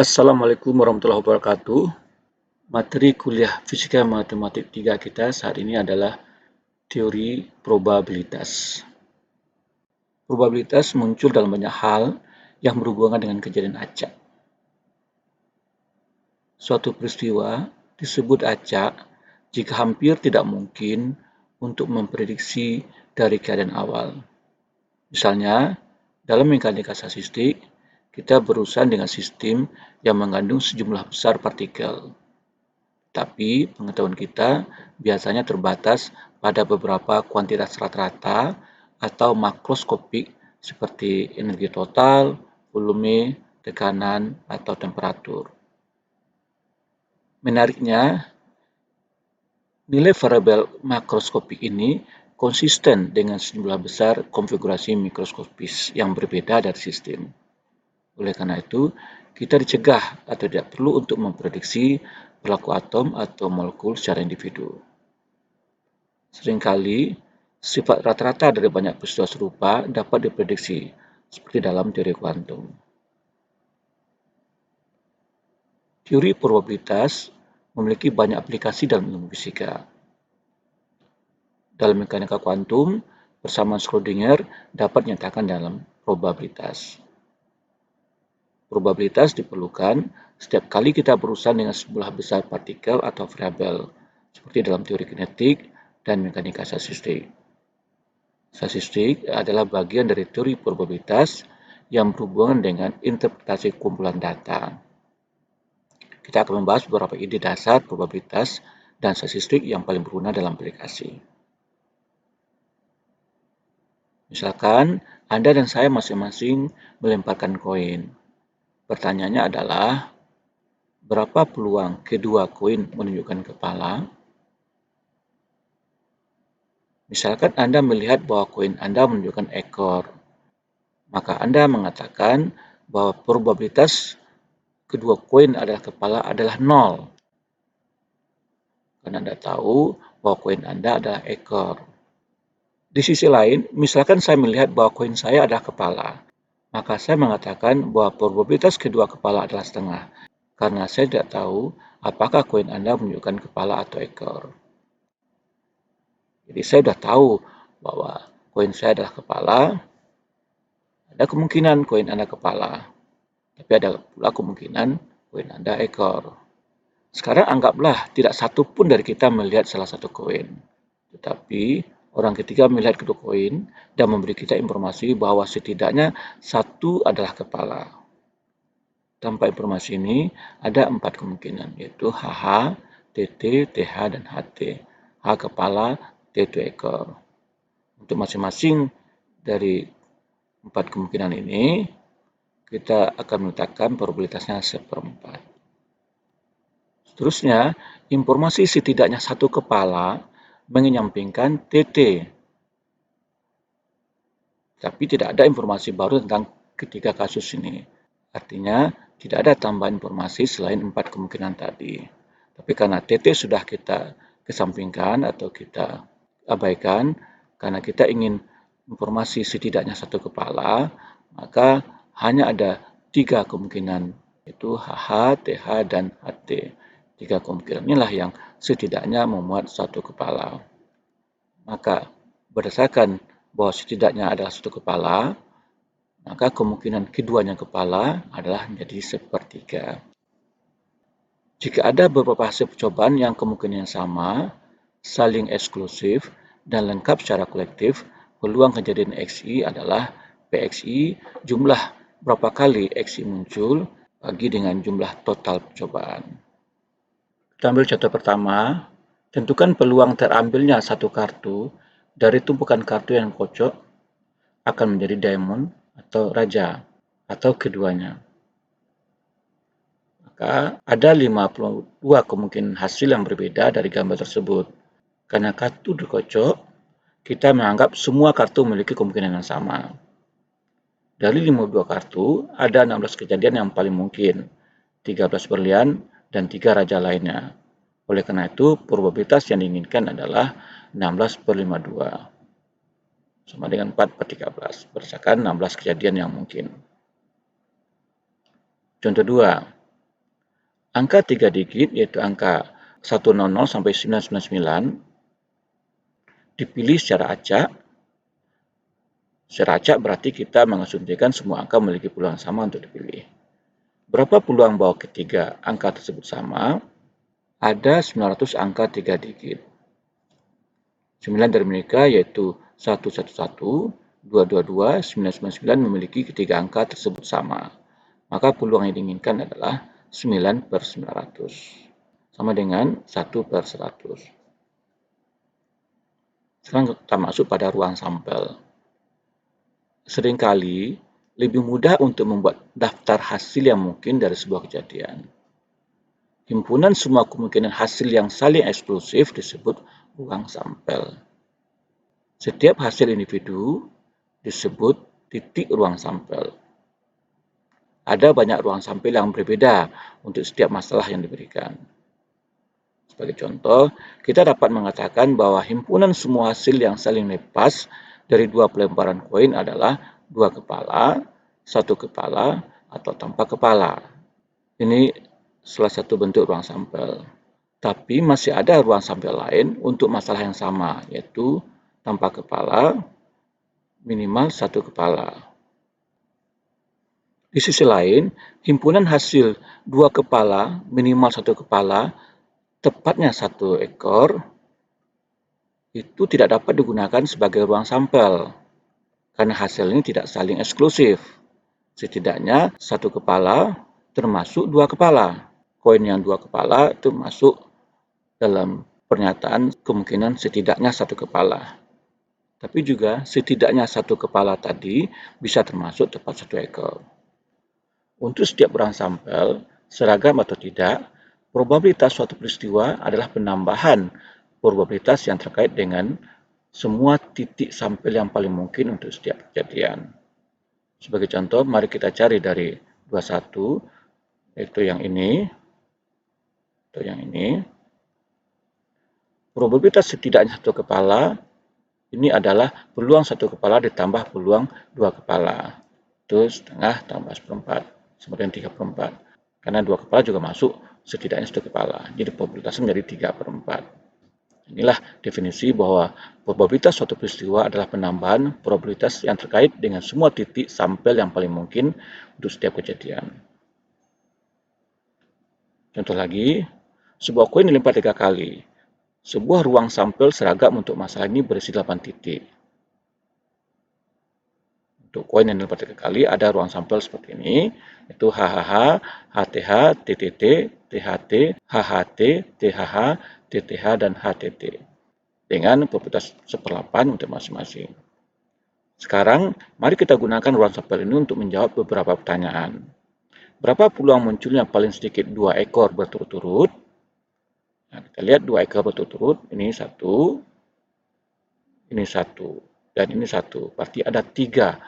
Assalamualaikum warahmatullahi wabarakatuh. Materi kuliah Fisika Matematik 3 kita saat ini adalah teori probabilitas. Probabilitas muncul dalam banyak hal yang berhubungan dengan kejadian acak. Suatu peristiwa disebut acak jika hampir tidak mungkin untuk memprediksi dari keadaan awal. Misalnya, dalam mekanika statistik, kita berurusan dengan sistem yang mengandung sejumlah besar partikel. Tapi pengetahuan kita biasanya terbatas pada beberapa kuantitas rata-rata atau makroskopik seperti energi total, volume, tekanan, atau temperatur. Menariknya, nilai variabel makroskopik ini konsisten dengan sejumlah besar konfigurasi mikroskopis yang berbeda dari sistem. Oleh karena itu, kita dicegah atau tidak perlu untuk memprediksi perilaku atom atau molekul secara individu. Seringkali, sifat rata-rata dari banyak peristiwa serupa dapat diprediksi, seperti dalam teori kuantum. Teori probabilitas memiliki banyak aplikasi dalam ilmu fisika. Dalam mekanika kuantum, persamaan Schrödinger dapat dinyatakan dalam probabilitas. Probabilitas diperlukan setiap kali kita berurusan dengan sejumlah besar partikel atau variabel, seperti dalam teori kinetik dan mekanika statistik. Statistik adalah bagian dari teori probabilitas yang berhubungan dengan interpretasi kumpulan data. Kita akan membahas beberapa ide dasar probabilitas dan statistik yang paling berguna dalam aplikasi. Misalkan, Anda dan saya masing-masing melemparkan koin. Pertanyaannya adalah, berapa peluang kedua koin menunjukkan kepala? Misalkan Anda melihat bahwa koin Anda menunjukkan ekor, maka Anda mengatakan bahwa probabilitas kedua koin adalah kepala adalah 0. Karena Anda tahu bahwa koin Anda adalah ekor. Di sisi lain, misalkan saya melihat bahwa koin saya adalah kepala, maka saya mengatakan bahwa probabilitas kedua kepala adalah setengah. Karena saya tidak tahu apakah koin Anda menunjukkan kepala atau ekor. Jadi saya sudah tahu bahwa koin saya adalah kepala, ada kemungkinan koin Anda kepala, tapi ada pula kemungkinan koin Anda ekor. Sekarang anggaplah tidak satu pun dari kita melihat salah satu koin, tetapi orang ketiga melihat kedua koin dan memberi kita informasi bahwa setidaknya satu adalah kepala. Tanpa informasi ini, ada 4 kemungkinan, yaitu HH, TT, TH, dan HT. H kepala, T itu ekor. Untuk masing-masing dari 4 kemungkinan ini, kita akan meletakkan probabilitasnya 1/4. Seterusnya, informasi setidaknya satu kepala menyampingkan TT. Tapi tidak ada informasi baru tentang ketiga kasus ini. Artinya, tidak ada tambahan informasi selain 4 kemungkinan tadi. Tapi karena TT sudah kita kesampingkan atau kita abaikan, karena kita ingin informasi setidaknya satu kepala, maka hanya ada 3 kemungkinan, yaitu HH, TH, dan HT. 3 kemungkinan inilah yang setidaknya memuat satu kepala. Maka, berdasarkan bahwa setidaknya adalah satu kepala, maka kemungkinan keduanya kepala adalah menjadi 1/3. Jika ada beberapa hasil percobaan yang kemungkinan sama, saling eksklusif, dan lengkap secara kolektif, peluang kejadian XI adalah PXI jumlah berapa kali XI muncul bagi dengan jumlah total percobaan. Kita ambil contoh pertama, tentukan peluang terambilnya satu kartu dari tumpukan kartu yang kocok akan menjadi diamond atau raja, atau keduanya. Maka ada 52 kemungkinan hasil yang berbeda dari gambar tersebut. Karena kartu dikocok, kita menganggap semua kartu memiliki kemungkinan yang sama. Dari 52 kartu, ada 16 kejadian yang paling mungkin, 13 berlian, dan 3 raja lainnya. Oleh karena itu, probabilitas yang diinginkan adalah 16/52. Sama dengan 4/13, berdasarkan 16 kejadian yang mungkin. Contoh 2. Angka 3 digit yaitu angka 100 sampai 999 dipilih secara acak. Secara acak berarti kita mengasumsikan semua angka memiliki peluang sama untuk dipilih. Berapa peluang bahwa ketiga angka tersebut sama? Ada 900 angka 3 digit. 9 dari mereka yaitu 111, 222, 999 memiliki ketiga angka tersebut sama. Maka peluang yang diinginkan adalah 9/900. Sama dengan 1/100. Sekarang kita masuk pada ruang sampel. Seringkali lebih mudah untuk membuat daftar hasil yang mungkin dari sebuah kejadian. Himpunan semua kemungkinan hasil yang saling eksklusif disebut ruang sampel. Setiap hasil individu disebut titik ruang sampel. Ada banyak ruang sampel yang berbeda untuk setiap masalah yang diberikan. Sebagai contoh, kita dapat mengatakan bahwa himpunan semua hasil yang saling lepas dari dua pelemparan koin adalah dua kepala, satu kepala, atau tanpa kepala. Ini salah satu bentuk ruang sampel. Tapi masih ada ruang sampel lain untuk masalah yang sama, yaitu tanpa kepala, minimal satu kepala. Di sisi lain, himpunan hasil dua kepala, minimal satu kepala, tepatnya satu ekor, itu tidak dapat digunakan sebagai ruang sampel, karena hasil ini tidak saling eksklusif. Setidaknya satu kepala termasuk dua kepala. Koin yang dua kepala itu masuk dalam pernyataan kemungkinan setidaknya satu kepala. Tapi juga setidaknya satu kepala tadi bisa termasuk tepat satu ekor. Untuk setiap ruang sampel, seragam atau tidak, probabilitas suatu peristiwa adalah penambahan probabilitas yang terkait dengan semua titik sampel yang paling mungkin untuk setiap kejadian. Sebagai contoh, mari kita cari dari 21, yaitu yang ini, atau yang ini. Probabilitas setidaknya satu kepala, ini adalah peluang satu kepala ditambah peluang dua kepala. Itu setengah tambah seperempat, sama dengan 3/4. Karena dua kepala juga masuk setidaknya satu kepala. Jadi probabilitasnya menjadi 3/4. Inilah definisi bahwa probabilitas suatu peristiwa adalah penambahan probabilitas yang terkait dengan semua titik sampel yang paling mungkin untuk setiap kejadian. Contoh lagi, sebuah koin dilempar 3 kali. Sebuah ruang sampel seragam untuk masalah ini berisi 8 titik. Untuk koin yang dilempar 3 kali ada ruang sampel seperti ini, yaitu HHH, HTH, TTT, THT, HHT, THH, TTH, dan HTT. Dengan probabilitas 1/8 untuk masing-masing. Sekarang, mari kita gunakan ruang sampel ini untuk menjawab beberapa pertanyaan. Berapa peluang munculnya paling sedikit 2 ekor berturut-turut? Nah, kita lihat 2 ekor berturut-turut, ini 1, dan ini 1. Berarti ada 3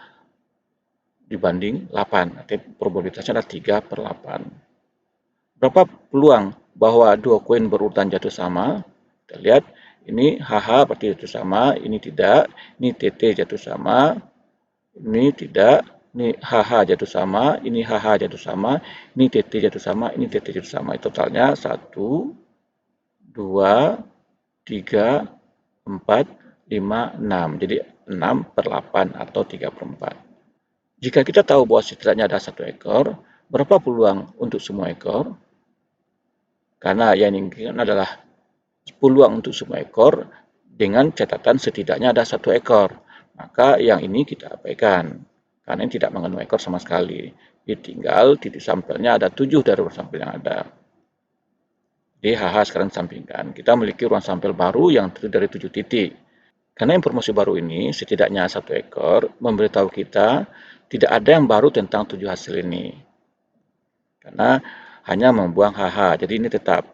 dibanding 8. Artinya probabilitasnya ada 3/8. Berapa peluang bahwa dua koin berurutan jatuh sama? Kita lihat, ini HH berarti jatuh sama, ini tidak, ini TT jatuh sama, ini tidak, ini HH jatuh sama, ini HH jatuh sama, ini TT jatuh sama, ini TT jatuh sama. Totalnya 1, 2, 3, 4, 5, 6. Jadi 6/8 atau 3/4. Jika kita tahu bahwa setidaknya ada satu ekor, berapa peluang untuk semua ekor? Karena yang diinginkan adalah peluang untuk semua ekor dengan catatan setidaknya ada satu ekor. Maka yang ini kita abaikan, karena ini tidak mengandung ekor sama sekali. Jadi tinggal titik sampelnya ada 7 dari ruang sampel yang ada. Jadi HH sekarang sampingkan. Kita memiliki ruang sampel baru yang terdiri dari 7 titik. Karena informasi baru ini setidaknya satu ekor memberitahu kita tidak ada yang baru tentang 7 hasil ini. Karena hanya membuang HH. Jadi ini tetap,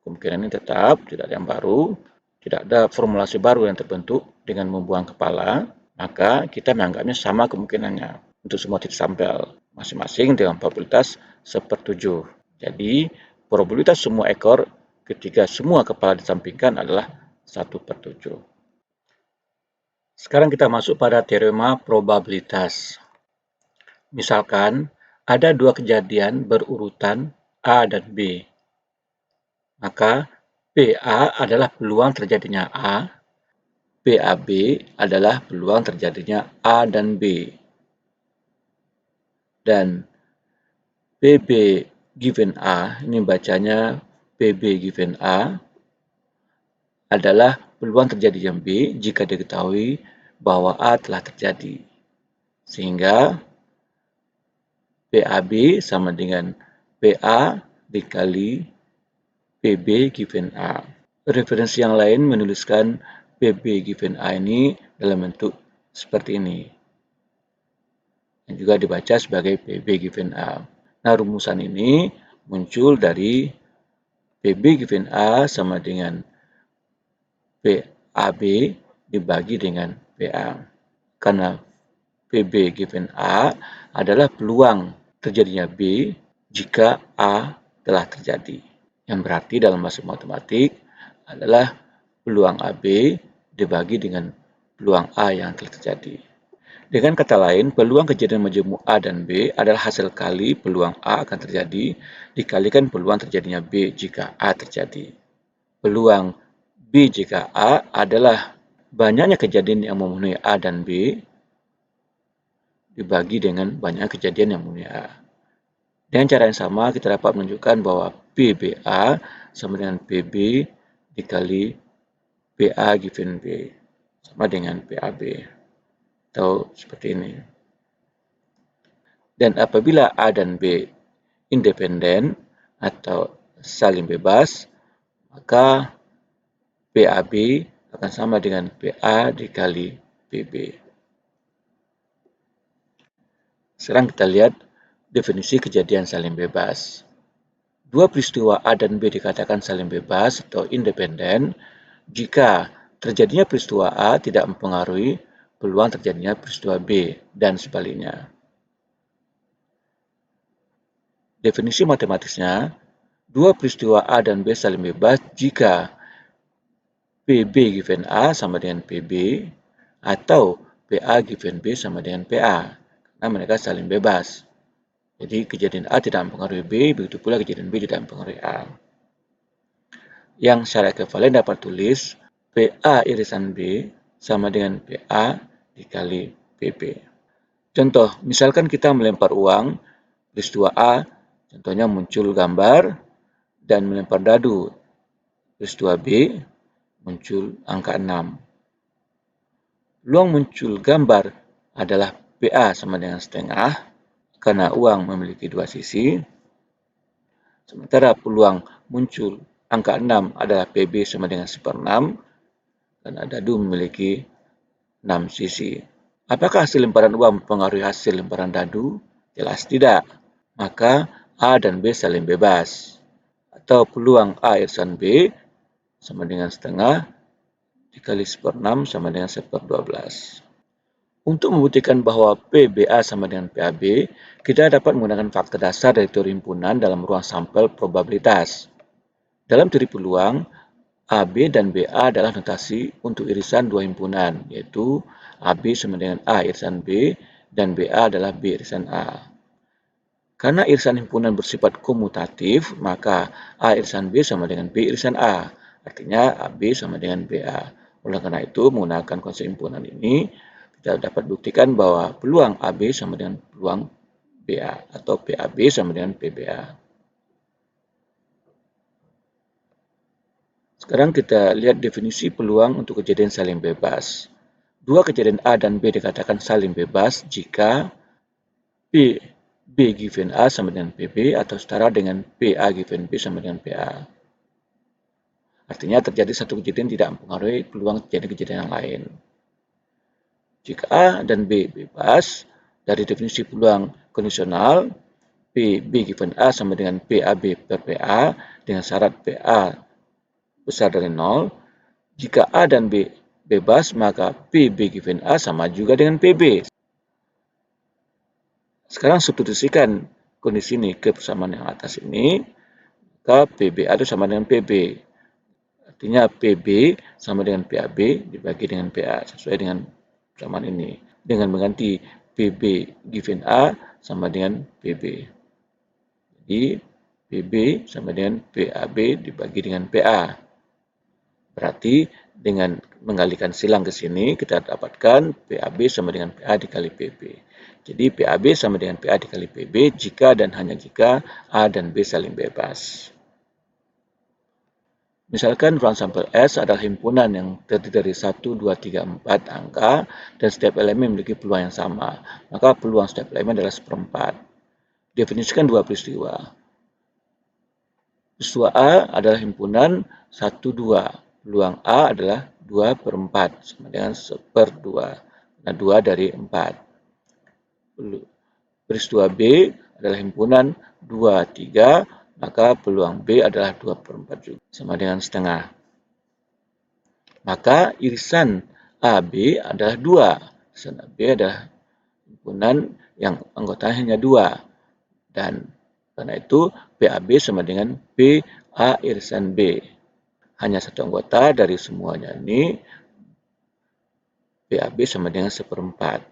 kemungkinan ini tetap, tidak ada yang baru, tidak ada formulasi baru yang terbentuk dengan membuang kepala, maka kita menganggapnya sama kemungkinannya untuk semua titik sampel, masing-masing dengan probabilitas 1/7. Jadi, probabilitas semua ekor ketika semua kepala disampingkan adalah 1/7. Sekarang kita masuk pada teorema probabilitas. Misalkan, ada dua kejadian berurutan A dan B. maka PA adalah peluang terjadinya A, PAB adalah peluang terjadinya A dan B. Dan PB given A, ini bacanya PB given A, adalah peluang terjadinya B jika diketahui bahwa A telah terjadi. Sehingga PAB sama dengan PA dikali PB given A. Referensi yang lain menuliskan PB given A ini dalam bentuk seperti ini. Yang juga dibaca sebagai PB given A. Nah, rumusan ini muncul dari PB given A sama dengan PAB dibagi dengan PA. Karena PB given A adalah peluang terjadinya B jika A telah terjadi. Yang berarti dalam bahasa matematik adalah peluang AB dibagi dengan peluang A yang telah terjadi. Dengan kata lain, peluang kejadian majemuk A dan B adalah hasil kali peluang A akan terjadi dikalikan peluang terjadinya B jika A terjadi. Peluang B jika A adalah banyaknya kejadian yang memenuhi A dan B dibagi dengan banyak kejadian yang memenuhi A. Dengan cara yang sama, kita dapat menunjukkan bahwa PBA sama dengan PB dikali PA given B sama dengan PAB. Atau seperti ini. Dan apabila A dan B independen atau saling bebas, maka PAB akan sama dengan PA dikali PB. Sekarang kita lihat definisi kejadian saling bebas. Dua peristiwa A dan B dikatakan saling bebas atau independen jika terjadinya peristiwa A tidak mempengaruhi peluang terjadinya peristiwa B dan sebaliknya. Definisi matematisnya, dua peristiwa A dan B saling bebas jika PB given A sama dengan PB atau PA given B sama dengan PA. Karena mereka saling bebas. Jadi kejadian A tidak mempengaruhi B, begitu pula kejadian B tidak mempengaruhi A. Yang secara ekivalen dapat tulis PA irisan B sama dengan PA dikali PB. Contoh, misalkan kita melempar uang, peristiwa A, contohnya muncul gambar, dan melempar dadu, peristiwa B, muncul angka 6. Peluang muncul gambar adalah PA sama dengan setengah, karena uang memiliki dua sisi. Sementara peluang muncul angka 6 adalah PB sama dengan 1/6, karena dadu memiliki 6 sisi. Apakah hasil lemparan uang mempengaruhi hasil lemparan dadu? Jelas tidak. Maka A dan B saling bebas. Atau peluang A irisan B sama dengan setengah dikali 1/6 sama dengan 1/12. Untuk membuktikan bahwa PBA sama dengan PAB, kita dapat menggunakan fakta dasar dari teori himpunan dalam ruang sampel probabilitas. Dalam teori peluang, AB dan BA adalah notasi untuk irisan dua himpunan, yaitu AB sama dengan A irisan B dan BA adalah B irisan A. Karena irisan himpunan bersifat komutatif, maka A irisan B sama dengan B irisan A. Artinya AB sama dengan BA. Oleh karena itu, menggunakan konsep himpunan ini, kita dapat buktikan bahwa peluang AB sama dengan peluang BA atau PAB sama dengan PBA. Sekarang kita lihat definisi peluang untuk kejadian saling bebas. Dua kejadian A dan B dikatakan saling bebas jika B given A sama dengan PB atau setara dengan PA given B sama dengan PA. Artinya terjadi satu kejadian tidak mempengaruhi peluang terjadi kejadian yang lain. Jika A dan B bebas, dari definisi peluang kondisional, PB given A sama dengan PAB per PA dengan syarat PA besar dari 0. Jika A dan B bebas, maka PB given A sama juga dengan PB. Sekarang substitusikan kondisi ini ke persamaan yang atas ini, maka PBA itu sama dengan PB. Artinya PB sama dengan PAB dibagi dengan PA sesuai dengan persamaan ini. Dengan mengganti PB given A sama dengan PB. Jadi PB sama dengan PAB dibagi dengan PA. Berarti dengan mengalihkan silang ke sini, kita dapatkan PAB sama dengan PA dikali PB. Jadi PAB sama dengan PA dikali PB jika dan hanya jika A dan B saling bebas. Misalkan ruang sampel S adalah himpunan yang terdiri dari 1, 2, 3, 4 angka dan setiap elemen memiliki peluang yang sama. Maka peluang setiap elemen adalah seperempat. Definisikan dua peristiwa. Peristiwa A adalah himpunan 1, 2. Peluang A adalah 2 per 4 sama dengan 1/2. Nah, 2 dari 4. Peristiwa B adalah himpunan 2, 3. Maka peluang B adalah 2 per 4 juga, sama dengan setengah. Maka irisan AB adalah 2. Irisan AB adalah himpunan yang anggotanya hanya 2. Dan karena itu PAB sama dengan PA irisan B. Hanya satu anggota dari semuanya ini, PAB sama dengan 1/4.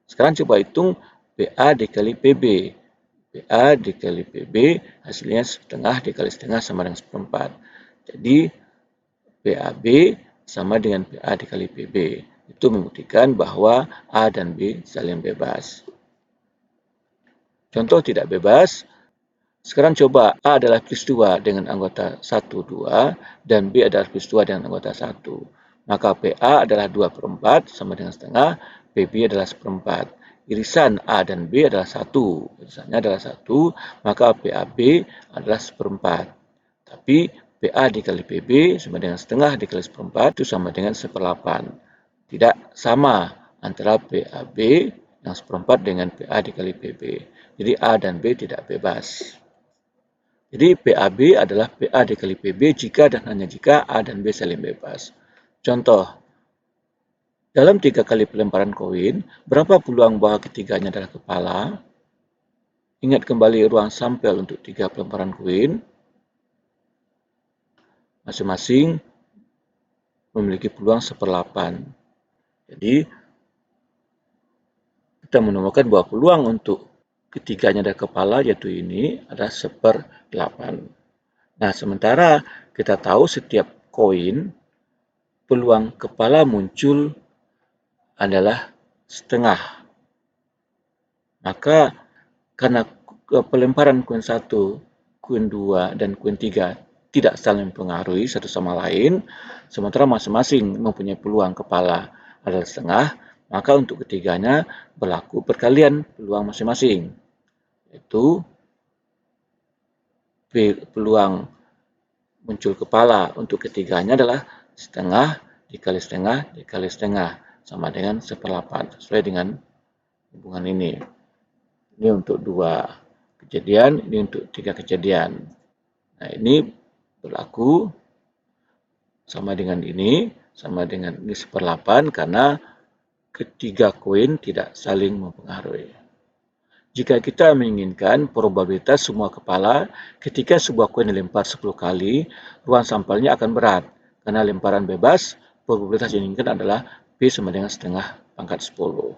Sekarang coba hitung PA dikali PB. PA dikali PB hasilnya setengah dikali setengah sama dengan 1/4. Jadi PAB sama dengan PA dikali PB. Itu membuktikan bahwa A dan B saling bebas. Contoh tidak bebas. Sekarang coba A adalah peristiwa dengan anggota 1, 2 dan B adalah peristiwa dengan anggota 1. Maka PA adalah 2 per 4 sama dengan setengah, PB adalah 1/4. Irisan A dan B adalah 1. Irisannya adalah 1, maka PAB adalah 1/4. Tapi PA dikali PB sama dengan setengah dikali 1/4 itu sama dengan 1/8. Tidak sama antara PAB yang 1/4 dengan PA dikali PB. Jadi A dan B tidak bebas. Jadi PAB adalah PA dikali PB jika dan hanya jika A dan B saling bebas. Contoh, dalam 3 kali pelemparan koin, berapa peluang bahwa ketiganya adalah kepala? Ingat kembali ruang sampel untuk 3 pelemparan koin. Masing-masing memiliki peluang 1/8. Jadi, kita menemukan bahwa peluang untuk ketiganya adalah kepala, yaitu ini, adalah 1/8. Nah, sementara kita tahu setiap koin, peluang kepala muncul adalah setengah. Maka karena pelemparan koin 1, koin 2, dan koin 3 tidak saling mempengaruhi satu sama lain, sementara masing-masing mempunyai peluang kepala adalah setengah, maka untuk ketiganya berlaku perkalian peluang masing-masing, yaitu peluang muncul kepala untuk ketiganya adalah setengah dikali setengah dikali setengah sama dengan 1/8 sesuai dengan hubungan ini. Ini untuk 2 kejadian, ini untuk 3 kejadian. Nah, ini berlaku sama dengan ini 1/8 karena ketiga koin tidak saling mempengaruhi. Jika kita menginginkan probabilitas semua kepala ketika sebuah koin dilempar 10 kali, ruang sampelnya akan berat. Karena lemparan bebas, probabilitas yang diinginkan adalah P sama dengan setengah pangkat 10.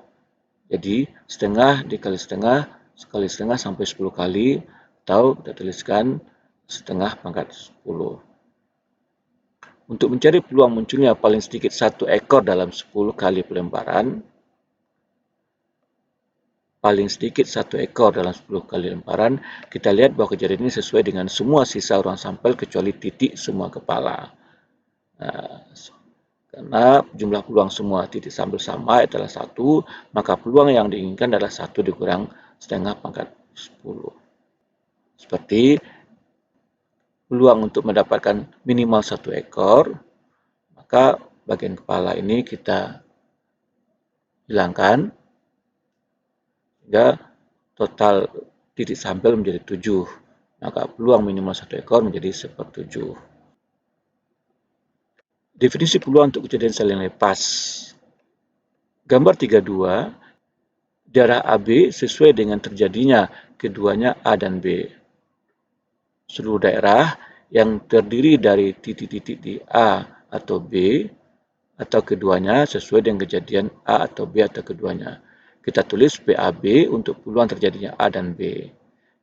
Jadi, setengah dikali setengah, sekali setengah sampai 10 kali, atau kita tuliskan setengah pangkat 10. Untuk mencari peluang munculnya paling sedikit 1 ekor dalam 10 kali pelemparan, paling sedikit 1 ekor dalam 10 kali lemparan, kita lihat bahwa kejadian ini sesuai dengan semua sisa ruang sampel kecuali titik semua kepala. Nah, karena jumlah peluang semua titik sampel sama adalah 1, maka peluang yang diinginkan adalah 1 dikurang setengah pangkat 10. Seperti peluang untuk mendapatkan minimal 1 ekor, maka bagian kepala ini kita hilangkan, sehingga total titik sampel menjadi 7. Maka peluang minimal 1 ekor menjadi 1/7. Definisi peluang untuk kejadian saling lepas. Gambar 32, daerah AB sesuai dengan terjadinya keduanya A dan B. Seluruh daerah yang terdiri dari titik-titik di A atau B atau keduanya sesuai dengan kejadian A atau B atau keduanya. Kita tulis PAB untuk peluang terjadinya A dan B.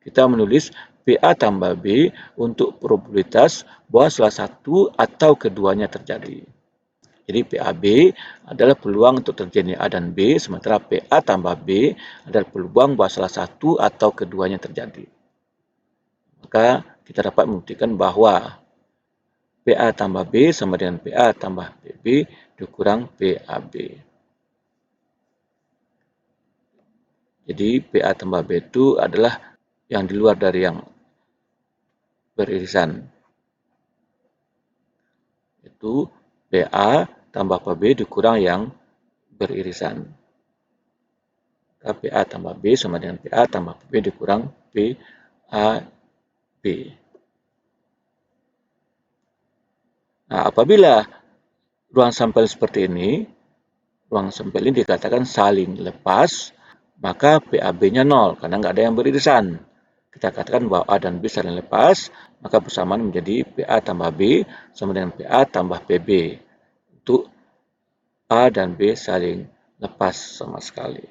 Kita menulis PA tambah B untuk probabilitas bahwa salah satu atau keduanya terjadi. Jadi PAB adalah peluang untuk terjadinya A dan B, sementara PA tambah B adalah peluang bahwa salah satu atau keduanya terjadi. Maka kita dapat membuktikan bahwa PA tambah B sama dengan PA tambah PB dikurang PAB. Jadi PA tambah B itu adalah yang di luar dari yang beririsan. Itu PA tambah PB dikurang yang beririsan. PA tambah B sama dengan PA tambah PB dikurang PAB. Nah, apabila ruang sampel seperti ini, ruang sampel ini dikatakan saling lepas, maka PAB-nya 0 karena nggak ada yang beririsan. Kita katakan bahwa A dan B saling lepas, maka persamaan menjadi PA tambah B sama dengan PA tambah PB. Untuk A dan B saling lepas sama sekali.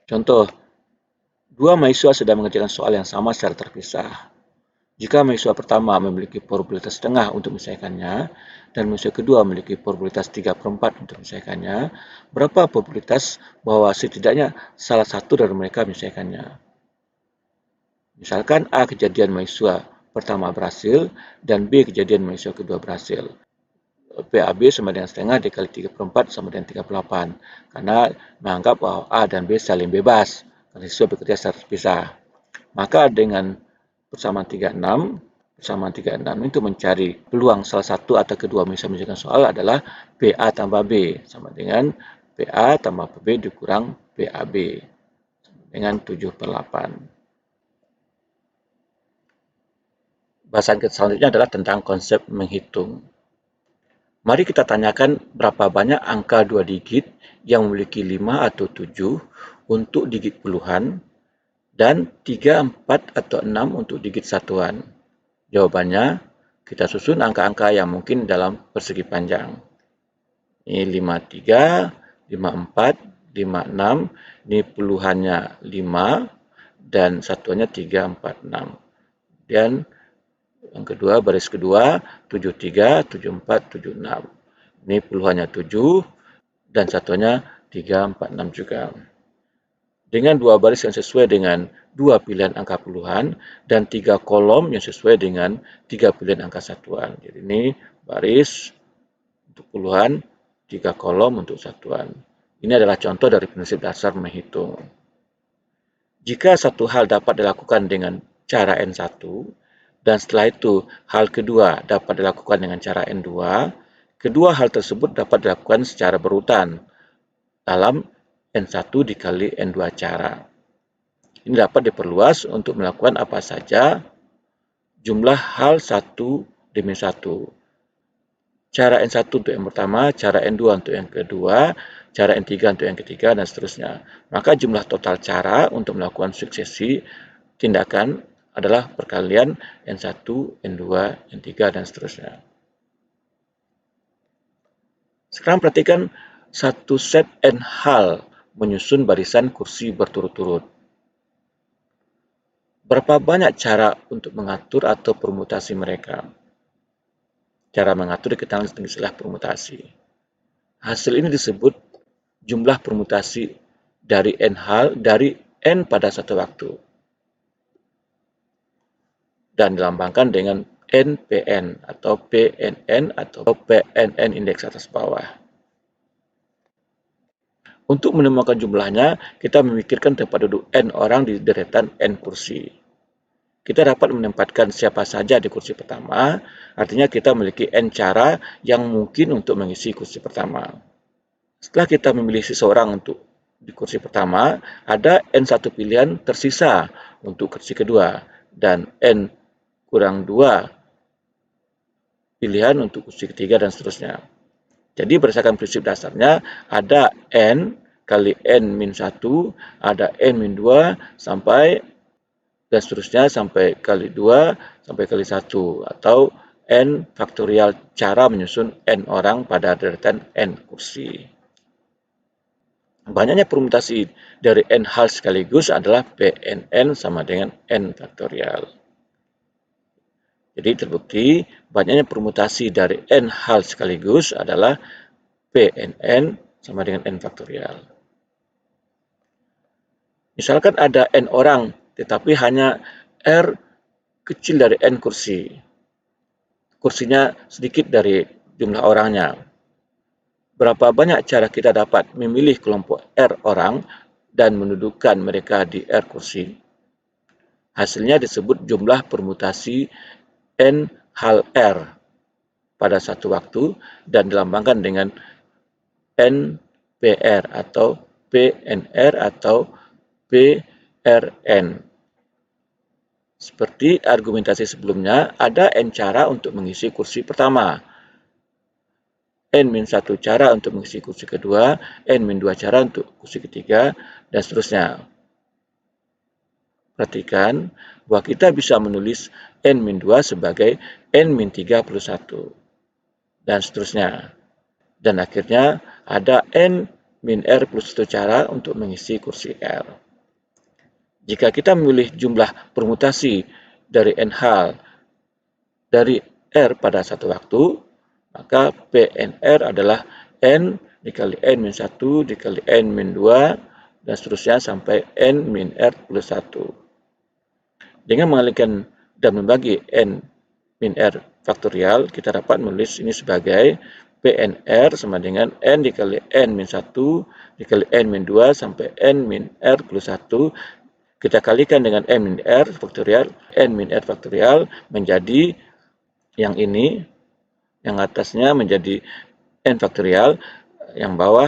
Contoh, dua mahasiswa sedang mengerjakan soal yang sama secara terpisah. Jika mahasiswa pertama memiliki probabilitas setengah untuk menyelesaikannya, dan mahasiswa kedua memiliki probabilitas 3/4 untuk menyelesaikannya, berapa probabilitas bahwa setidaknya salah satu dari mereka menyelesaikannya? Misalkan A kejadian mahasiswa pertama berhasil, dan B kejadian mahasiswa kedua berhasil. PAB sama dengan setengah dikali 3/4 sama dengan 38. Karena menganggap bahwa A dan B saling bebas, karena siswa bekerja secara terpisah. Maka dengan persamaan 36 itu mencari peluang salah satu atau kedua bisa menyelesaikan soal adalah PA tambah B sama dengan PA tambah PB dikurang PAB dengan 7/8. Bahasan kita selanjutnya adalah tentang konsep menghitung. Mari kita tanyakan berapa banyak angka 2 digit yang memiliki 5 atau 7 untuk digit puluhan dan 3, 4 atau 6 untuk digit satuan. Jawabannya, kita susun angka-angka yang mungkin dalam persegi panjang. Ini 53, 54, 56, ini puluhannya 5 dan satuannya 3, 4, 6. Dan yang kedua, baris kedua, 73, 74, 76. Ini puluhannya 7 dan satuannya 3, 4, 6 juga. Dengan dua baris yang sesuai dengan dua pilihan angka puluhan dan 3 kolom yang sesuai dengan 3 pilihan angka satuan. Jadi ini baris untuk puluhan, 3 kolom untuk satuan. Ini adalah contoh dari prinsip dasar menghitung. Jika satu hal dapat dilakukan dengan cara N1, dan setelah itu hal kedua dapat dilakukan dengan cara N2, kedua hal tersebut dapat dilakukan secara berurutan dalam N1 dikali N2 cara. Ini dapat diperluas untuk melakukan apa saja jumlah hal satu demi satu. Cara N1 untuk yang pertama, cara N2 untuk yang kedua, cara N3 untuk yang ketiga, dan seterusnya. Maka jumlah total cara untuk melakukan suksesi tindakan adalah perkalian N1, N2, N3, dan seterusnya. Sekarang perhatikan satu set N hal menyusun barisan kursi berturut-turut. Berapa banyak cara untuk mengatur atau permutasi mereka? Cara mengatur diketahui dengan istilah permutasi. Hasil ini disebut jumlah permutasi dari N hal dari N pada satu waktu. Dan dilambangkan dengan NPN atau PNN atau PNN indeks atas bawah. Untuk menemukan jumlahnya, kita memikirkan tempat duduk N orang di deretan N kursi. Kita dapat menempatkan siapa saja di kursi pertama, artinya kita memiliki N cara yang mungkin untuk mengisi kursi pertama. Setelah kita memilih seseorang untuk di kursi pertama, ada N1 pilihan tersisa untuk kursi kedua, dan N kurang 2 pilihan untuk kursi ketiga dan seterusnya. Jadi berdasarkan prinsip dasarnya ada N kali N-1, ada N-2 sampai dan seterusnya sampai kali 2 sampai kali 1 atau N faktorial cara menyusun N orang pada deretan N kursi. Banyaknya permutasi dari n hal sekaligus adalah Pnn sama dengan n faktorial. Jadi terbukti banyaknya permutasi dari n hal sekaligus adalah Pnn sama dengan n faktorial. Misalkan ada n orang, tetapi hanya R kecil dari n kursi. Kursinya sedikit dari jumlah orangnya. Berapa banyak cara kita dapat memilih kelompok R orang dan mendudukkan mereka di R kursi? Hasilnya disebut jumlah permutasi N hal R pada satu waktu dan dilambangkan dengan NPR atau PNR atau PRN. Seperti argumentasi sebelumnya, ada N cara untuk mengisi kursi pertama, N-1 cara untuk mengisi kursi kedua, N-2 cara untuk kursi ketiga, dan seterusnya. Perhatikan bahwa kita bisa menulis N-2 sebagai N-3 plus 1, dan seterusnya. Dan akhirnya ada N-R plus 1 cara untuk mengisi kursi R. Jika kita memilih jumlah permutasi dari N hal dari R pada satu waktu, maka PNR adalah N dikali N-1 dikali N-2 dan seterusnya sampai N-R plus 1. Dengan mengalihkan dan membagi N-R faktorial, kita dapat menulis ini sebagai PNR sama dengan N dikali N-1 dikali N-2 sampai N-R plus 1. Kita kalikan dengan N-R faktorial, N-R faktorial menjadi yang ini, yang atasnya menjadi N faktorial, yang bawah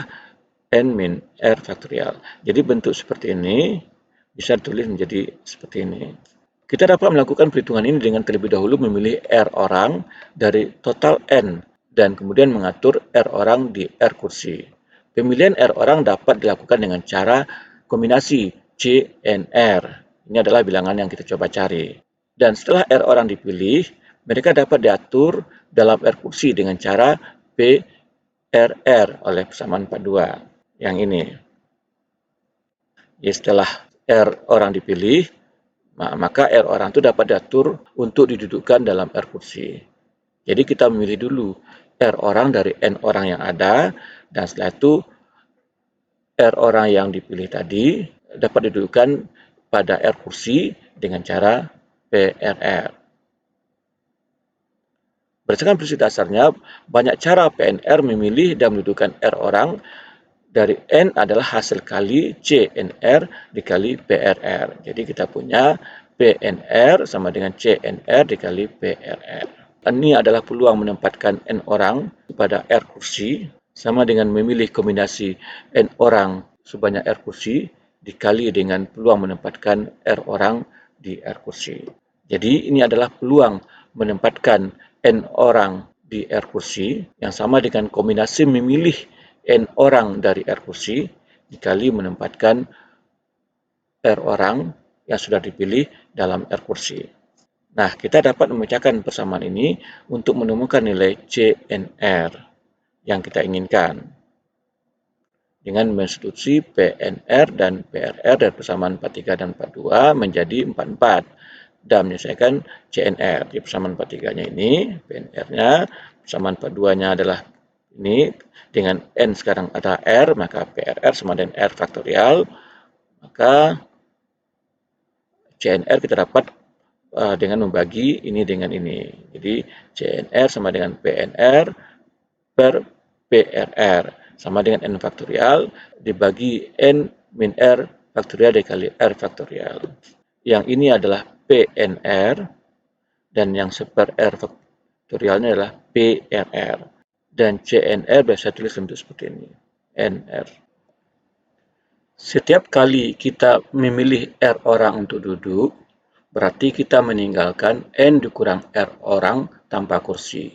N-R faktorial. Jadi bentuk seperti ini bisa ditulis menjadi seperti ini. Kita dapat melakukan perhitungan ini dengan terlebih dahulu memilih R orang dari total N dan kemudian mengatur R orang di R kursi. Pemilihan R orang dapat dilakukan dengan cara kombinasi CNR. Ini adalah bilangan yang kita coba cari. Dan setelah R orang dipilih, mereka dapat diatur dalam R kursi dengan cara PRR oleh persamaan 42. Yang ini. Ya, setelah R orang dipilih, maka R orang itu dapat diatur untuk didudukkan dalam R kursi. Jadi kita memilih dulu R orang dari N orang yang ada, dan setelah itu R orang yang dipilih tadi dapat didudukkan pada R kursi dengan cara PRR. Berdasarkan prinsip dasarnya, banyak cara PNR memilih dan mendudukkan R orang dari N adalah hasil kali CNR dikali PRR. Jadi kita punya PNR sama dengan CNR dikali PRR. Ini adalah peluang menempatkan N orang pada R kursi sama dengan memilih kombinasi N orang sebanyak R kursi dikali dengan peluang menempatkan R orang di R kursi. Jadi ini adalah peluang menempatkan N orang di R kursi yang sama dengan kombinasi memilih N orang dari R kursi dikali menempatkan R orang yang sudah dipilih dalam R kursi. Nah, kita dapat memecahkan persamaan ini untuk menemukan nilai CNR yang kita inginkan dengan mensubstitusi PNR dan PRR dari persamaan 43 dan 42 menjadi 44. Dan menyelesaikan CNR. Di persamaan 43-nya ini, PNR-nya, persamaan 42-nya adalah ini, dengan N sekarang ada R, maka PRR sama dengan R faktorial, maka CNR kita dapat dengan membagi ini dengan ini. Jadi CNR sama dengan PNR per PRR, sama dengan N faktorial, dibagi N min R faktorial dikali R faktorial. Yang ini adalah PNR dan yang seper R faktorialnya adalah PRR. Dan CNR biasa tulis bentuk seperti ini, NR. Setiap kali kita memilih R orang untuk duduk, berarti kita meninggalkan N dikurang R orang tanpa kursi.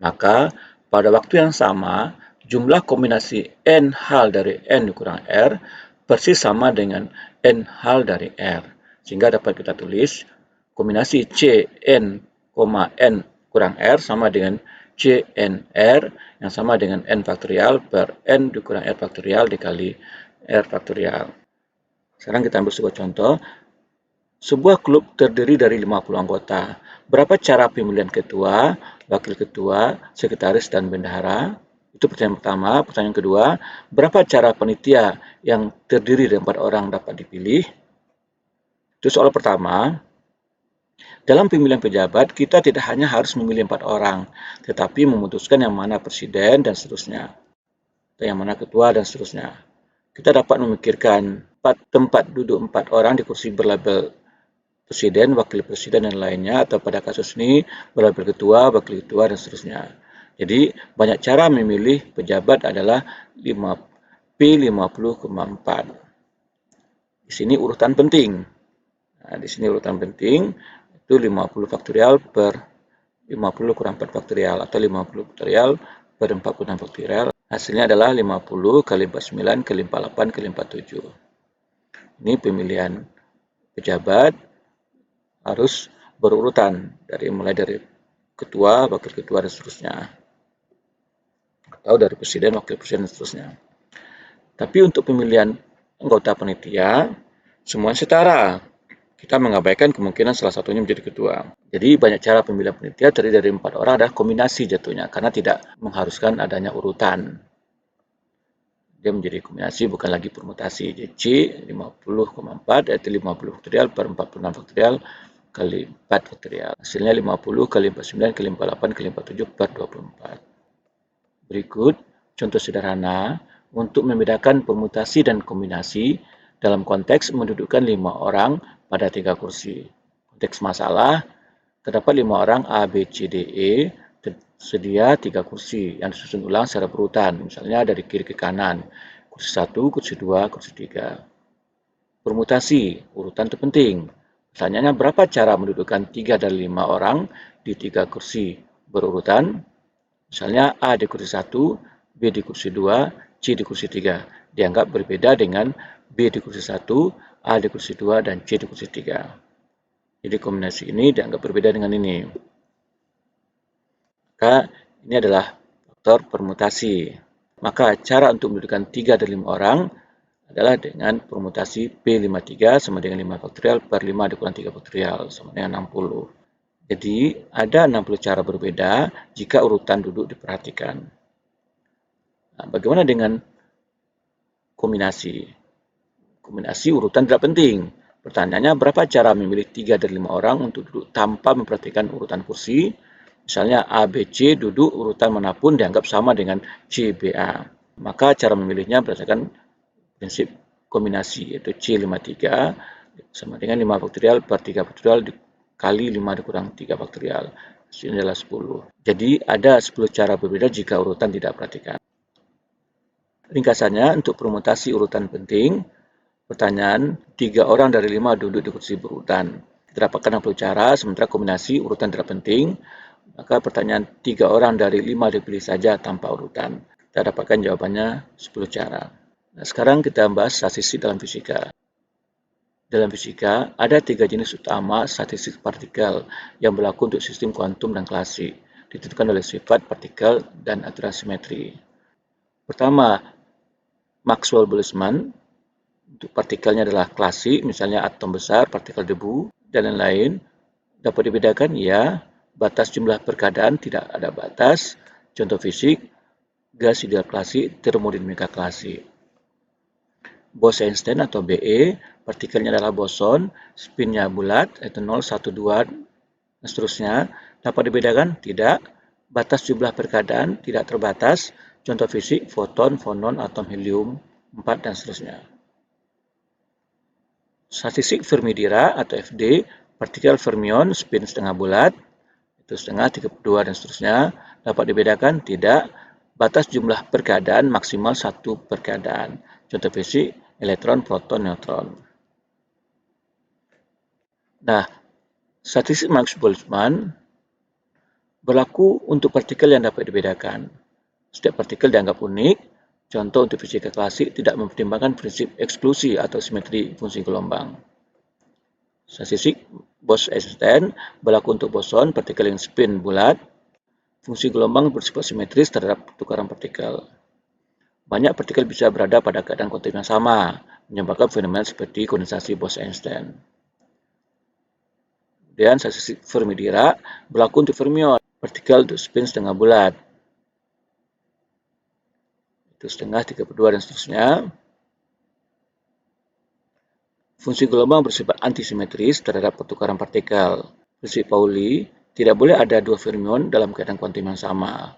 Maka pada waktu yang sama, jumlah kombinasi N hal dari N dikurang R persis sama dengan N hal dari R. Sehingga dapat kita tulis kombinasi C, N, N kurang R sama dengan CNR yang sama dengan N faktorial per N dikurang R faktorial dikali R faktorial. Sekarang kita ambil sebuah contoh. Sebuah klub terdiri dari 50 anggota. Berapa cara pemilihan ketua, wakil ketua, sekretaris, dan bendahara? Itu pertanyaan pertama. Pertanyaan kedua, berapa cara panitia yang terdiri dari 4 orang dapat dipilih? Itu soal pertama. Dalam pemilihan pejabat, kita tidak hanya harus memilih 4 orang, tetapi memutuskan yang mana presiden dan seterusnya, atau yang mana ketua dan seterusnya. Kita dapat memikirkan tempat duduk 4 orang di kursi berlabel presiden, wakil presiden, dan lainnya, atau pada kasus ini berlabel ketua, wakil ketua, dan seterusnya. Jadi, banyak cara memilih pejabat adalah P50,4. Di sini urutan penting. Nah, di sini urutan penting itu 50 faktorial per 50 kurang 4 faktorial atau 50 faktorial per 46 faktorial. Hasilnya adalah 50 kali 49 kali 48 kali 47. Ini pemilihan pejabat harus berurutan mulai dari ketua, wakil ketua, dan seterusnya. Atau dari presiden, wakil presiden, dan seterusnya. Tapi untuk pemilihan anggota panitia, semuanya setara. Kita mengabaikan kemungkinan salah satunya menjadi ketua. Jadi banyak cara pemilihan panitia terdiri dari 4 orang adalah kombinasi jatuhnya, karena tidak mengharuskan adanya urutan. Dia menjadi kombinasi, bukan lagi permutasi. Jadi C 50,4 yaitu 50 faktorial per 46 faktorial kali 4 faktorial. Hasilnya 50 kali 49 kali 48 kali 47 per 24. Berikut contoh sederhana untuk membedakan permutasi dan kombinasi dalam konteks mendudukkan 5 orang pada 3 kursi. Konteks masalah, terdapat 5 orang A, B, C, D, E, tersedia 3 kursi yang disusun ulang secara berurutan, misalnya dari kiri ke kanan, kursi 1, kursi 2, kursi 3. Permutasi, urutan terpenting. Pertanyaannya, berapa cara mendudukkan 3 dari 5 orang di 3 kursi berurutan? Misalnya A di kursi 1, B di kursi 2, C di kursi 3. Dianggap berbeda dengan B di kursi 1, A di kursi 2, dan C di kursi 3. Jadi kombinasi ini dianggap berbeda dengan ini. Maka ini adalah faktor permutasi. Maka cara untuk mendudukkan 3 dari 5 orang adalah dengan permutasi P53 sama dengan 5 faktorial per 5 dikurang 3 faktorial sama dengan 60. Jadi ada 60 cara berbeda jika urutan duduk diperhatikan. Nah, bagaimana dengan kombinasi? Kombinasi urutan tidak penting. Pertanyaannya, berapa cara memilih 3 dari 5 orang untuk duduk tanpa memperhatikan urutan kursi? Misalnya A, B, C duduk urutan manapun dianggap sama dengan C, B, A. Maka cara memilihnya berdasarkan prinsip kombinasi, yaitu C53 sama dengan 5 faktorial per 3 faktorial dikali 5 dikurang 3 faktorial. Hasilnya adalah 10. Jadi ada 10 cara berbeda jika urutan tidak perhatikan. Ringkasannya, untuk permutasi urutan penting, pertanyaan, 3 orang dari 5 duduk di kursi berurutan. Kita dapatkan 60 cara, sementara kombinasi urutan tidak penting, maka pertanyaan 3 orang dari 5 dipilih saja tanpa urutan. Kita dapatkan jawabannya 10 cara. Nah, sekarang kita bahas statistik dalam fisika. Dalam fisika, ada 3 jenis utama statistik partikel yang berlaku untuk sistem kuantum dan klasik, ditentukan oleh sifat partikel dan aturan simetri. Pertama, Maxwell-Boltzmann. Untuk partikelnya adalah klasik, misalnya atom besar, partikel debu, dan lain-lain. Dapat dibedakan? Ya. Batas jumlah perkeadaan tidak ada batas. Contoh fisik, gas ideal klasik, termodinamika klasik. Bose-Einstein atau Be, partikelnya adalah boson, spinnya bulat, yaitu 0, 1, 2, dan seterusnya. Dapat dibedakan? Tidak. Batas jumlah perkeadaan tidak terbatas. Contoh fisik, foton, fonon, atom helium 4, dan seterusnya. Statistik Fermi-Dirac atau FD, partikel fermion, spin setengah bulat, itu setengah, 32, dan seterusnya. Dapat dibedakan? Tidak. Batas jumlah perkeadaan maksimal 1 perkeadaan. Contoh fisik, elektron, proton, neutron. Nah, statistik Maxwell-Boltzmann berlaku untuk partikel yang dapat dibedakan. Setiap partikel dianggap unik. Contoh untuk fisika klasik tidak mempertimbangkan prinsip eksklusi atau simetri fungsi gelombang. Statistik Bose-Einstein berlaku untuk boson, partikel yang spin bulat. Fungsi gelombang bersifat simetris terhadap pertukaran partikel. Banyak partikel bisa berada pada keadaan kontinu yang sama, menyebabkan fenomena seperti kondensasi Bose-Einstein. Kemudian statistik Fermi-Dirac berlaku untuk fermion, partikel untuk spin setengah bulat. Itu setengah, 32, dan seterusnya. Fungsi gelombang bersifat antisimetris terhadap pertukaran partikel. Prinsip Pauli, tidak boleh ada dua fermion dalam keadaan kuantum yang sama.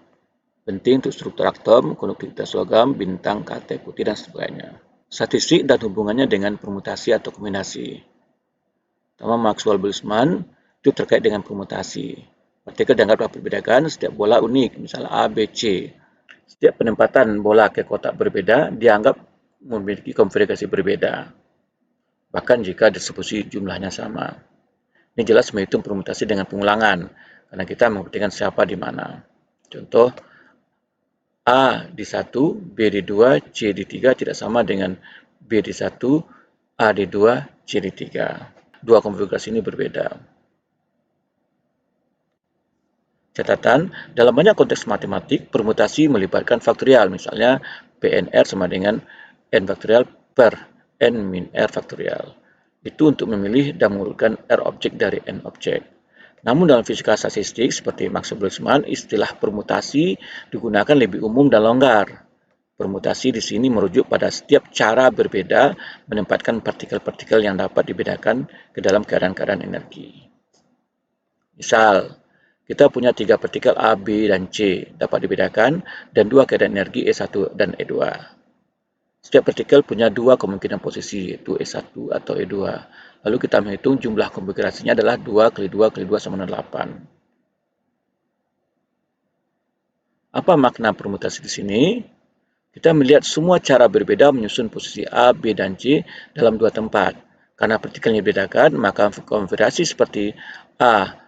Penting untuk struktur atom, konduktivitas logam, bintang, KT putih, dan sebagainya. Statistik dan hubungannya dengan permutasi atau kombinasi. Pertama, Maxwell-Boltzmann itu terkait dengan permutasi. Partikel dianggap dapat dibedakan setiap bola unik, misalnya A, B, C. Setiap penempatan bola ke kotak berbeda dianggap memiliki konfigurasi berbeda, bahkan jika distribusi jumlahnya sama. Ini jelas menghitung permutasi dengan pengulangan, karena kita memperhatikan siapa di mana. Contoh, A di 1, B di 2, C di 3 tidak sama dengan B di 1, A di 2, C di 3. Dua konfigurasi ini berbeda. Catatan, dalam banyak konteks matematik, permutasi melibatkan faktorial, misalnya PNR sama dengan N faktorial per N min R faktorial. Itu untuk memilih dan mengurutkan R objek dari N objek. Namun dalam fisika statistik seperti Maxwell-Boltzmann, istilah permutasi digunakan lebih umum dan longgar. Permutasi di sini merujuk pada setiap cara berbeda menempatkan partikel-partikel yang dapat dibedakan ke dalam keadaan-keadaan energi. Misal, kita punya 3 partikel A, B, dan C dapat dibedakan dan 2 keadaan energi E1 dan E2. Setiap partikel punya 2 kemungkinan posisi, yaitu E1 atau E2. Lalu kita menghitung jumlah konfigurasinya adalah 2 kali 2 kali 2 sama dengan 8. Apa makna permutasi di sini? Kita melihat semua cara berbeda menyusun posisi A, B, dan C dalam 2 tempat. Karena partikelnya dibedakan, maka konfigurasi seperti A,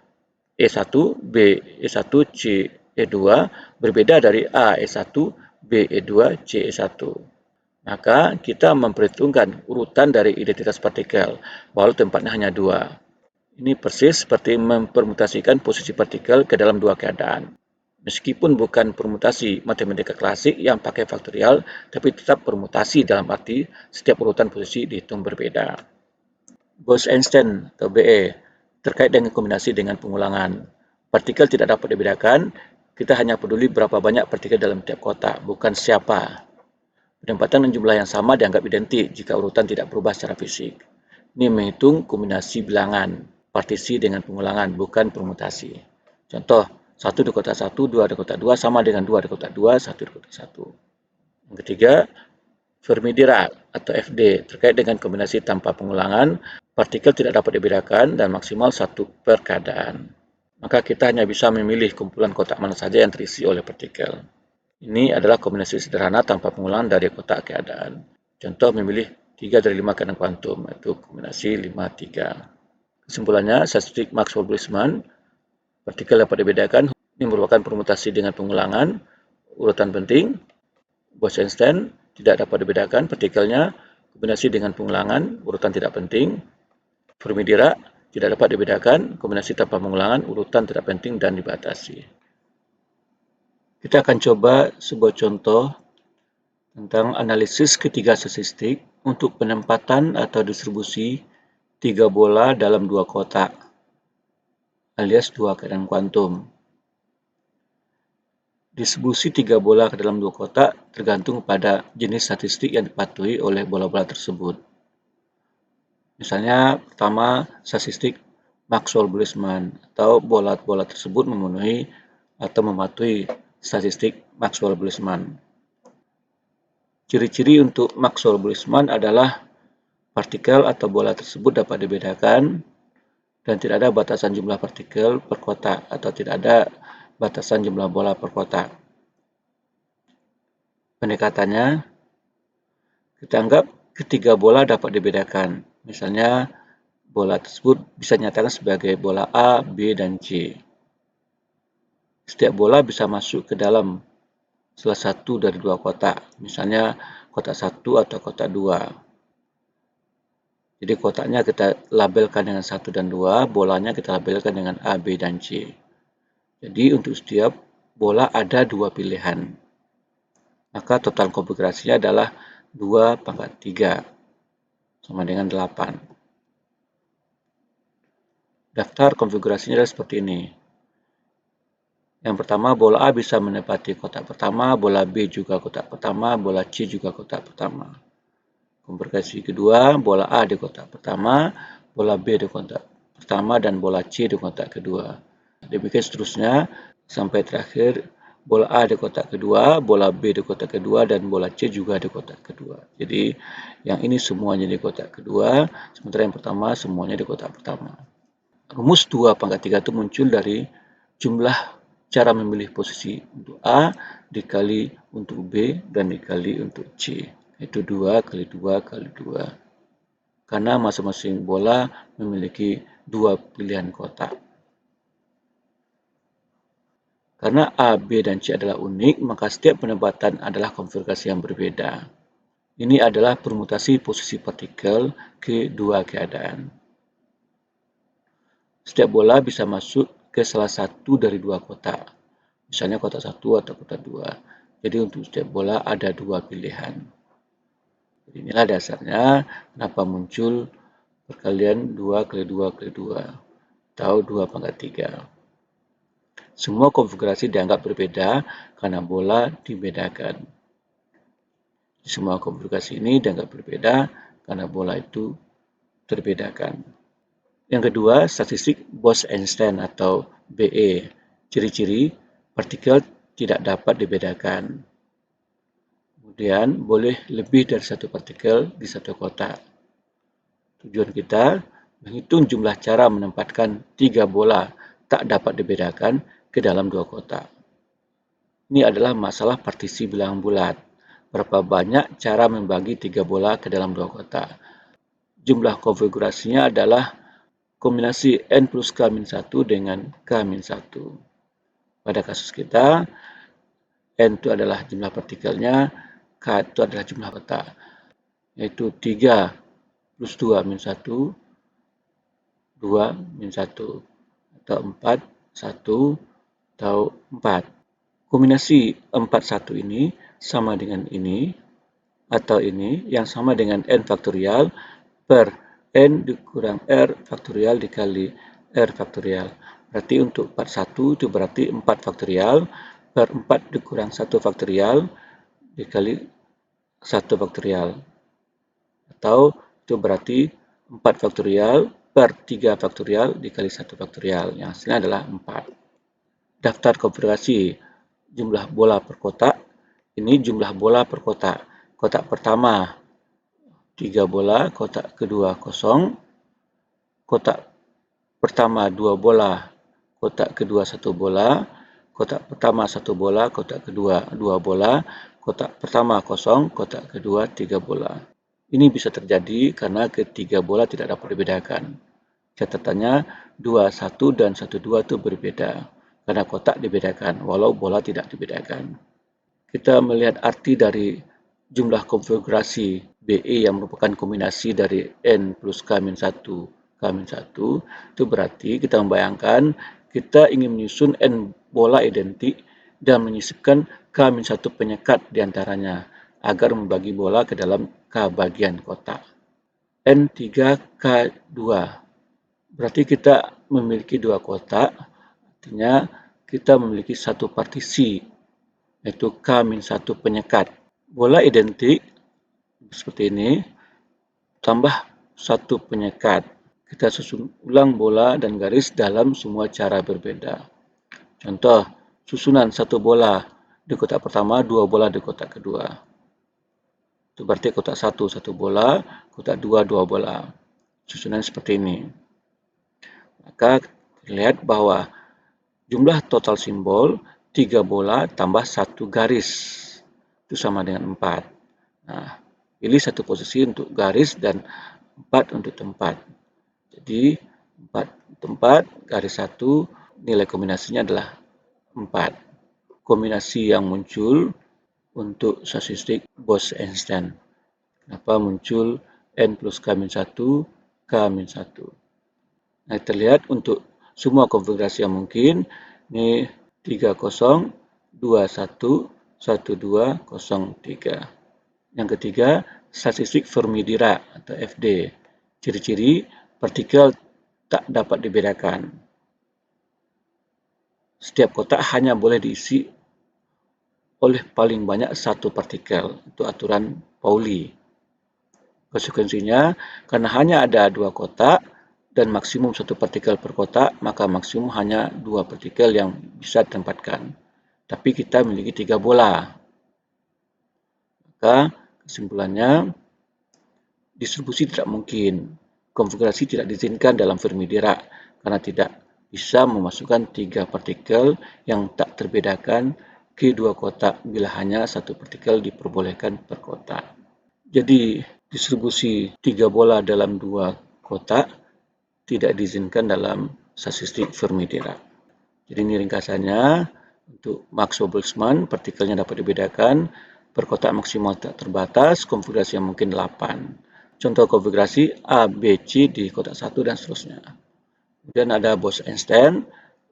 E1, B, E1, C, E2 berbeda dari A, E1, B, E2, C, E1. Maka kita memperhitungkan urutan dari identitas partikel, walau tempatnya hanya 2. Ini persis seperti mempermutasikan posisi partikel ke dalam 2 keadaan. Meskipun bukan permutasi matematika klasik yang pakai faktorial, tapi tetap permutasi dalam arti setiap urutan posisi dihitung berbeda. Bose-Einstein atau BE terkait dengan kombinasi dengan pengulangan. Partikel tidak dapat dibedakan, kita hanya peduli berapa banyak partikel dalam tiap kotak, bukan siapa. Penempatan dan jumlah yang sama dianggap identik jika urutan tidak berubah secara fisik. Ini menghitung kombinasi bilangan, partisi dengan pengulangan, bukan permutasi. Contoh, 1 di kotak 1, 2 di kotak 2 sama dengan 2 di kotak 2, 1 di kotak 1. Yang ketiga, Fermi-Dirac atau FD terkait dengan kombinasi tanpa pengulangan, partikel tidak dapat dibedakan dan maksimal 1 per keadaan. Maka kita hanya bisa memilih kumpulan kotak mana saja yang terisi oleh partikel. Ini adalah kombinasi sederhana tanpa pengulangan dari kotak keadaan. Contoh memilih 3 dari 5 keadaan kuantum, yaitu kombinasi 5-3. Kesimpulannya, statistik Maxwell-Boltzmann, partikel dapat dibedakan, ini merupakan permutasi dengan pengulangan, urutan penting. Bose-Einstein tidak dapat dibedakan partikelnya, kombinasi dengan pengulangan, urutan tidak penting. Fermi-Dirac tidak dapat dibedakan, kombinasi tanpa pengulangan, urutan tidak penting dan dibatasi. Kita akan coba sebuah contoh tentang analisis ketiga statistik untuk penempatan atau distribusi 3 bola dalam 2 kotak, alias 2 keadaan kuantum. Distribusi 3 bola ke dalam 2 kotak tergantung pada jenis statistik yang dipatuhi oleh bola-bola tersebut. Misalnya, pertama, statistik Maxwell-Boltzmann atau bola-bola tersebut memenuhi atau mematuhi statistik Maxwell-Boltzmann. Ciri-ciri untuk Maxwell-Boltzmann adalah partikel atau bola tersebut dapat dibedakan dan tidak ada batasan jumlah partikel per kotak atau tidak ada batasan jumlah bola per kotak. Pendekatannya, kita anggap ketiga bola dapat dibedakan. Misalnya, bola tersebut bisa dinyatakan sebagai bola A, B, dan C. Setiap bola bisa masuk ke dalam salah satu dari 2 kotak, misalnya kotak 1 atau kotak 2. Jadi kotaknya kita labelkan dengan 1 dan 2, bolanya kita labelkan dengan A, B, dan C. Jadi untuk setiap bola ada dua pilihan. Maka total konfigurasinya adalah 2/3 sama dengan 8. Daftar konfigurasinya adalah seperti ini. Yang pertama, bola A bisa menempati kotak pertama, bola B juga kotak pertama, bola C juga kotak pertama. Konfigurasi kedua, bola A di kotak pertama, bola B di kotak pertama, dan bola C di kotak kedua. Demikian seterusnya sampai terakhir bola A di kotak kedua, bola B di kotak kedua, dan bola C juga di kotak kedua. Jadi yang ini semuanya di kotak kedua, sementara yang pertama semuanya di kotak pertama. Rumus 2/3 itu muncul dari jumlah cara memilih posisi untuk A dikali untuk B dan dikali untuk C. Itu 2 kali 2 kali 2. Karena masing-masing bola memiliki dua pilihan kotak. Karena A, B, dan C adalah unik, maka setiap penempatan adalah konfigurasi yang berbeda. Ini adalah permutasi posisi partikel ke dua keadaan. Setiap bola bisa masuk ke salah satu dari dua kotak, misalnya kotak 1 atau kotak 2. Jadi untuk setiap bola ada dua pilihan. Jadi inilah dasarnya kenapa muncul perkalian 2 kali 2 kali 2 atau 2/3. Semua konfigurasi dianggap berbeda karena bola dibedakan. Semua konfigurasi ini dianggap berbeda karena bola itu terbedakan. Yang kedua, statistik Bose-Einstein atau BE. Ciri-ciri partikel tidak dapat dibedakan. Kemudian, boleh lebih dari satu partikel di satu kotak. Tujuan kita menghitung jumlah cara menempatkan 3 bola tak dapat dibedakan ke dalam 2 kotak. Ini adalah masalah partisi bilangan bulat. Berapa banyak cara membagi 3 bola ke dalam 2 kotak. Jumlah konfigurasinya adalah kombinasi N plus K-1 dengan K-1. Pada kasus kita, N itu adalah jumlah partikelnya, K itu adalah jumlah kotak, yaitu 3 plus 2 min 1, 2 min 1, atau 4, 1, atau 4. Kombinasi 4-1 ini sama dengan ini, atau ini, yang sama dengan N faktorial per N dikurang R faktorial dikali R faktorial. Berarti untuk 41 itu berarti 4 faktorial per 4 dikurang 1 faktorial dikali 1 faktorial. Atau itu berarti 4 faktorial per 3 faktorial dikali 1 faktorial. Yang hasilnya adalah 4. Daftar konfigurasi jumlah bola per kotak. Ini jumlah bola per kotak. Kotak pertama 3 bola, kotak kedua 0, kotak pertama 2 bola, kotak kedua 1 bola, kotak pertama 1 bola, kotak kedua 2 bola, kotak pertama 0, kotak kedua 3 bola. Ini bisa terjadi karena ketiga bola tidak dapat dibedakan. Catatannya 2-1 dan 1-2 itu berbeda karena kotak dibedakan walau bola tidak dibedakan. Kita melihat arti dari jumlah konfigurasi BE yang merupakan kombinasi dari N plus K-1, K-1, itu berarti kita membayangkan kita ingin menyusun N bola identik dan menyisipkan K-1 penyekat diantaranya agar membagi bola ke dalam K bagian kotak. N3K2 berarti kita memiliki dua kotak, artinya kita memiliki satu partisi, yaitu K-1 penyekat. Bola identik seperti ini, tambah satu penyekat. Kita susun ulang bola dan garis dalam semua cara berbeda. Contoh, susunan satu bola di kotak pertama, dua bola di kotak kedua. Itu berarti kotak 1, 1 bola, kotak 2, 2 bola. Susunan seperti ini. Maka terlihat bahwa jumlah total simbol 3 bola tambah 1 garis. Itu sama dengan 4. Nah, pilih satu posisi untuk garis dan 4 untuk tempat. Jadi 4 tempat, garis 1, nilai kombinasinya adalah 4. Kombinasi yang muncul untuk statistik Bose-Einstein. Kenapa muncul N plus K-1, K-1. Nah, terlihat untuk semua konfigurasi yang mungkin, ini 30, 211203. Yang ketiga, statistik Fermi-Dirac atau FD. Ciri-ciri partikel tak dapat dibedakan. Setiap kotak hanya boleh diisi oleh paling banyak satu partikel. Itu aturan Pauli. Konsekuensinya, karena hanya ada dua kotak dan maksimum satu partikel per kotak, maka maksimum hanya dua partikel yang bisa ditempatkan. Tapi kita memiliki tiga bola. Maka kesimpulannya, distribusi tidak mungkin. Konfigurasi tidak diizinkan dalam Fermi-Dirac karena tidak bisa memasukkan tiga partikel yang tak terbedakan ke dua kotak bila hanya satu partikel diperbolehkan per kotak. Jadi, distribusi tiga bola dalam dua kotak tidak diizinkan dalam statistik Fermi-Dirac. Jadi ini ringkasannya. Untuk Maxwell-Boltzmann, partikelnya dapat dibedakan, per kotak maksimal tak terbatas, konfigurasi yang mungkin 8. Contoh konfigurasi A, B, C di kotak 1 dan seterusnya. Kemudian ada Bose-Einstein,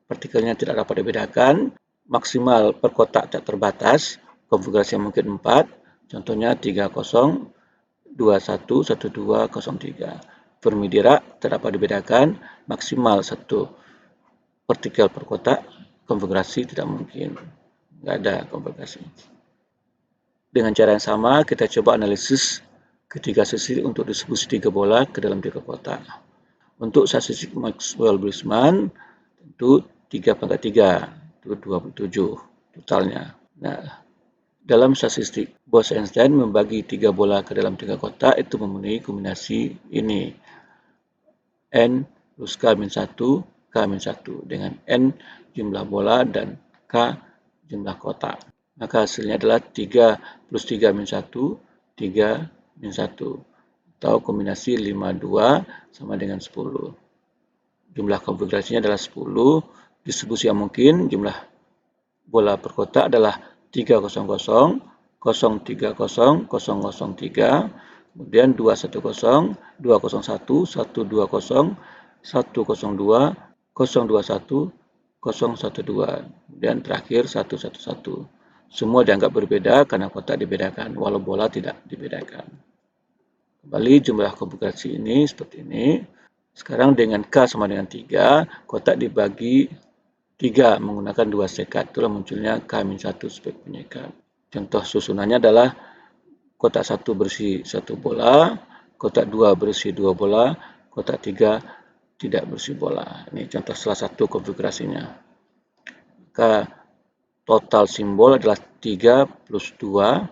partikelnya tidak dapat dibedakan, maksimal per kotak tak terbatas, konfigurasi yang mungkin 4, contohnya 30, 21, 1203. Fermi-Dirac terdapat dibedakan, maksimal satu partikel per kotak, konfigurasi tidak mungkin. Nggak ada konfigurasi. Dengan cara yang sama, kita coba analisis ketiga sisi untuk distribusi tiga bola ke dalam tiga kotak. Untuk statistik Maxwell-Boltzmann, tentu 3/3, itu 27 totalnya. Nah, dalam statistik Bose-Einstein membagi tiga bola ke dalam tiga kotak itu memenuhi kombinasi ini. N plus K-1, K-1 dengan N jumlah bola dan K jumlah kotak. Maka hasilnya adalah 3 plus 3-1, 3-1. Atau kombinasi 52 sama dengan 10. Jumlah konfigurasinya adalah 10. Distribusi yang mungkin, jumlah bola per kotak adalah 300, 030, 003, kemudian 210, 201, 120, 102, 021, 012, kemudian terakhir 111. Semua dianggap berbeda karena kotak dibedakan, walau bola tidak dibedakan. Kembali jumlah konfigurasi ini seperti ini. Sekarang dengan K sama dengan 3, kotak dibagi 3 menggunakan dua sekat. Itulah munculnya K-1 sebagai penyekat. Contoh susunannya adalah kotak 1 berisi 1 bola, kotak 2 berisi 2 bola, kotak 3 tidak berisi bola. Ini contoh salah satu konfigurasinya. Maka total simbol adalah 3 plus 2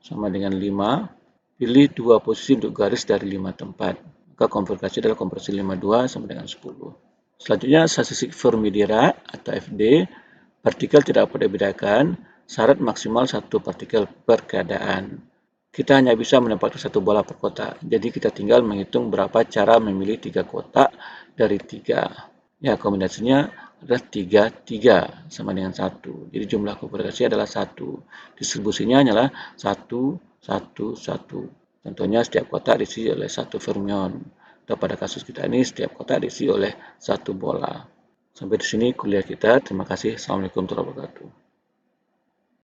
sama dengan 5. Pilih dua posisi untuk garis dari 5 tempat. Maka konfigurasi adalah konversi 52 sama dengan 10. Selanjutnya, statistik Fermi-Dirac atau FD, partikel tidak dapat dibedakan, syarat maksimal satu partikel per keadaan. Kita hanya bisa menempatkan satu bola per kotak, jadi kita tinggal menghitung berapa cara memilih 3 kotak dari 3. Ya, kombinasinya adalah 3, 3 sama dengan 1. Jadi jumlah konfigurasi adalah 1. Distribusinya hanyalah 1, 1, 1. Contohnya setiap kotak diisi oleh satu fermion. Atau pada kasus kita ini setiap kotak diisi oleh satu bola. Sampai di sini kuliah kita. Terima kasih. Assalamualaikum warahmatullahi wabarakatuh.